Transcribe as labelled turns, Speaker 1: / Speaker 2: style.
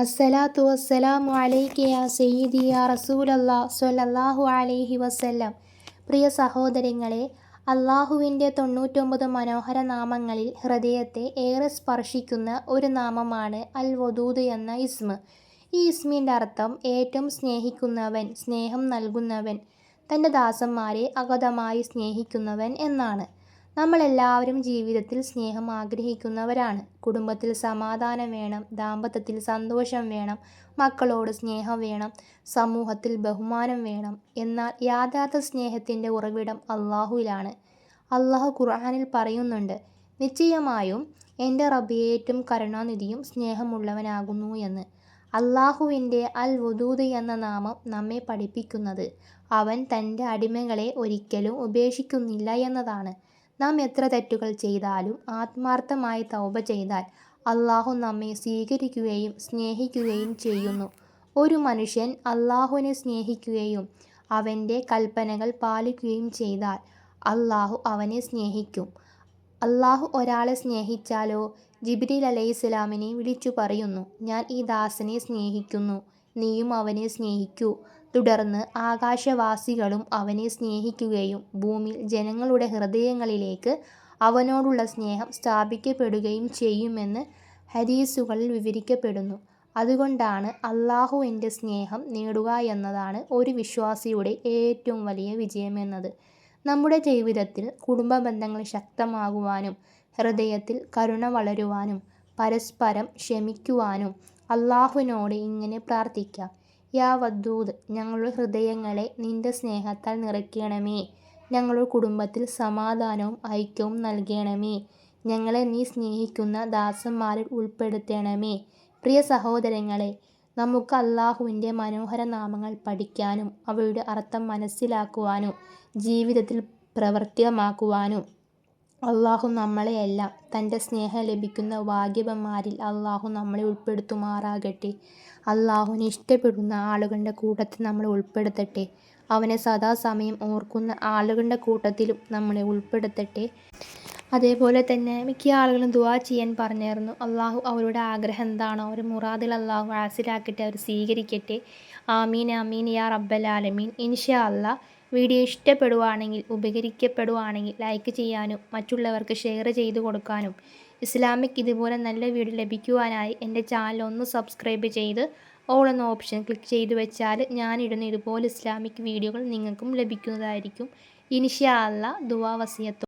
Speaker 1: അസ്സലാത്തു വസ്സലാമു അലൈക യാ സയ്യിദി യാ റസൂലല്ലാഹ് സ്വല്ലല്ലാഹു അലൈഹി വസല്ലം. പ്രിയ സഹോദരങ്ങളെ, അള്ളാഹുവിൻ്റെ 99 മനോഹര നാമങ്ങളിൽ ഹൃദയത്തെ ഏറെ സ്പർശിക്കുന്ന ഒരു നാമമാണ് അൽ വദൂദ് എന്ന ഇസ്മ്. ഈ ഇസ്മിൻ്റെ അർത്ഥം ഏറ്റവും സ്നേഹിക്കുന്നവൻ, സ്നേഹം നൽകുന്നവൻ, തൻ്റെ ദാസന്മാരെ അഗാധമായി സ്നേഹിക്കുന്നവൻ എന്നാണ്. നമ്മളെല്ലാവരും ജീവിതത്തിൽ സ്നേഹം ആഗ്രഹിക്കുന്നവരാണ്. കുടുംബത്തിൽ സമാധാനം വേണം, ദാമ്പത്യത്തിൽ സന്തോഷം വേണം, മക്കളോട് സ്നേഹം വേണം, സമൂഹത്തിൽ ബഹുമാനം വേണം. എന്നാൽ യഥാർത്ഥ സ്നേഹത്തിൻ്റെ ഉറവിടം അള്ളാഹുവിലാണ്. അള്ളാഹു ഖുർആനിൽ പറയുന്നുണ്ട്, നിശ്ചയമായും എൻ്റെ റബ്ബ് ഏറ്റവും കരുണാനിധിയും സ്നേഹമുള്ളവനാകുന്നു എന്ന്. അള്ളാഹുവിൻ്റെ അൽ വദൂദ് എന്ന നാമം നമ്മെ പഠിപ്പിക്കുന്നത് അവൻ തൻ്റെ അടിമകളെ ഒരിക്കലും ഉപേക്ഷിക്കുന്നില്ല എന്നതാണ്. നാം എത്ര തെറ്റുകൾ ചെയ്താലും ആത്മാർത്ഥമായി തൗബ ചെയ്താൽ അള്ളാഹു നമ്മെ സ്വീകരിക്കുകയും സ്നേഹിക്കുകയും ചെയ്യുന്നു. ഒരു മനുഷ്യൻ അള്ളാഹുവിനെ സ്നേഹിക്കുകയും അവൻ്റെ കൽപ്പനകൾ പാലിക്കുകയും ചെയ്താൽ അള്ളാഹു അവനെ സ്നേഹിക്കും. അള്ളാഹു ഒരാളെ സ്നേഹിച്ചാലോ, ജിബ്രീൽ അലൈഹിസ്സലാമിനെ വിളിച്ചു പറയുന്നു, ഞാൻ ഈ ദാസനെ സ്നേഹിക്കുന്നു, നീയും അവനെ സ്നേഹിക്കൂ. തുടർന്ന് ആകാശവാസികളും അവനെ സ്നേഹിക്കുകയും ഭൂമിയിൽ ജനങ്ങളുടെ ഹൃദയങ്ങളിലേക്ക് അവനോടുള്ള സ്നേഹം സ്ഥാപിക്കപ്പെടുകയും ചെയ്യുമെന്ന് ഹദീസുകളിൽ വിവരിക്കപ്പെടുന്നു. അതുകൊണ്ടാണ് അള്ളാഹുവിൻ്റെ സ്നേഹം നേടുക എന്നതാണ് ഒരു വിശ്വാസിയുടെ ഏറ്റവും വലിയ വിജയമെന്നത്. നമ്മുടെ ജീവിതത്തിൽ കുടുംബ ബന്ധങ്ങൾ ശക്തമാകുവാനും ഹൃദയത്തിൽ കരുണ വളരുവാനും പരസ്പരം ക്ഷമിക്കുവാനും അള്ളാഹുവിനോട് ഇങ്ങനെ പ്രാർത്ഥിക്കാം. യാ വദൂദ്, ഞങ്ങളുടെ ഹൃദയങ്ങളെ നിൻ്റെ സ്നേഹത്താൽ നിറയ്ക്കണമേ. ഞങ്ങളുടെ കുടുംബത്തിൽ സമാധാനവും ഐക്യവും നൽകണമേ. ഞങ്ങളെ നീ സ്നേഹിക്കുന്ന ദാസന്മാരിൽ ഉൾപ്പെടുത്തണമേ. പ്രിയ സഹോദരങ്ങളെ, നമുക്ക് അള്ളാഹുവിൻ്റെ മനോഹര നാമങ്ങൾ പഠിക്കാനും അവയുടെ അർത്ഥം മനസ്സിലാക്കുവാനും ജീവിതത്തിൽ പ്രാവർത്തികമാക്കുവാനും അള്ളാഹു നമ്മളെയെല്ലാം തൻ്റെ സ്നേഹം ലഭിക്കുന്ന ഭാഗ്യവാന്മാരിൽ അള്ളാഹു നമ്മളെ ഉൾപ്പെടുത്തുമാറാകട്ടെ. അള്ളാഹുവിനെ ഇഷ്ടപ്പെടുന്ന ആളുകളുടെ കൂട്ടത്തിൽ നമ്മളെ ഉൾപ്പെടുത്തട്ടെ. അവനെ സദാസമയം ഓർക്കുന്ന ആളുകളുടെ കൂട്ടത്തിലും നമ്മളെ ഉൾപ്പെടുത്തട്ടെ. അതേപോലെ തന്നെ മിക്ക ആളുകളും ദുആ ചെയ്യാൻ പറഞ്ഞായിരുന്നു. അള്ളാഹു അവരുടെ ആഗ്രഹം എന്താണോ, അവർ മുറാദിൽ അള്ളാഹു ഹാസിലാക്കട്ടെ, അവർ സ്വീകരിക്കട്ടെ. ആമീൻ ആമീൻ യാ റബ്ബൽ ആലമീൻ. ഇൻഷാ അല്ലാഹ് വീഡിയോ ഇഷ്ടപ്പെടുവാണെങ്കിൽ, ഉപകരിക്കപ്പെടുവാണെങ്കിൽ ലൈക്ക് ചെയ്യാനും മറ്റുള്ളവർക്ക് ഷെയർ ചെയ്ത് കൊടുക്കാനും ഇസ്ലാമിക് ഇതുപോലെ നല്ല വീഡിയോ ലഭിക്കുവാനായി എൻ്റെ ചാനൽ ഒന്ന് സബ്സ്ക്രൈബ് ചെയ്ത് ഓൾ എന്ന ഓപ്ഷൻ ക്ലിക്ക് ചെയ്ത് വെച്ചാൽ ഞാനിടുന്ന ഇതുപോലെ ഇസ്ലാമിക് വീഡിയോകൾ നിങ്ങൾക്കും ലഭിക്കുന്നതായിരിക്കും. ഇൻഷാ അല്ലാഹ്. ദുആ വസിയത്ത്.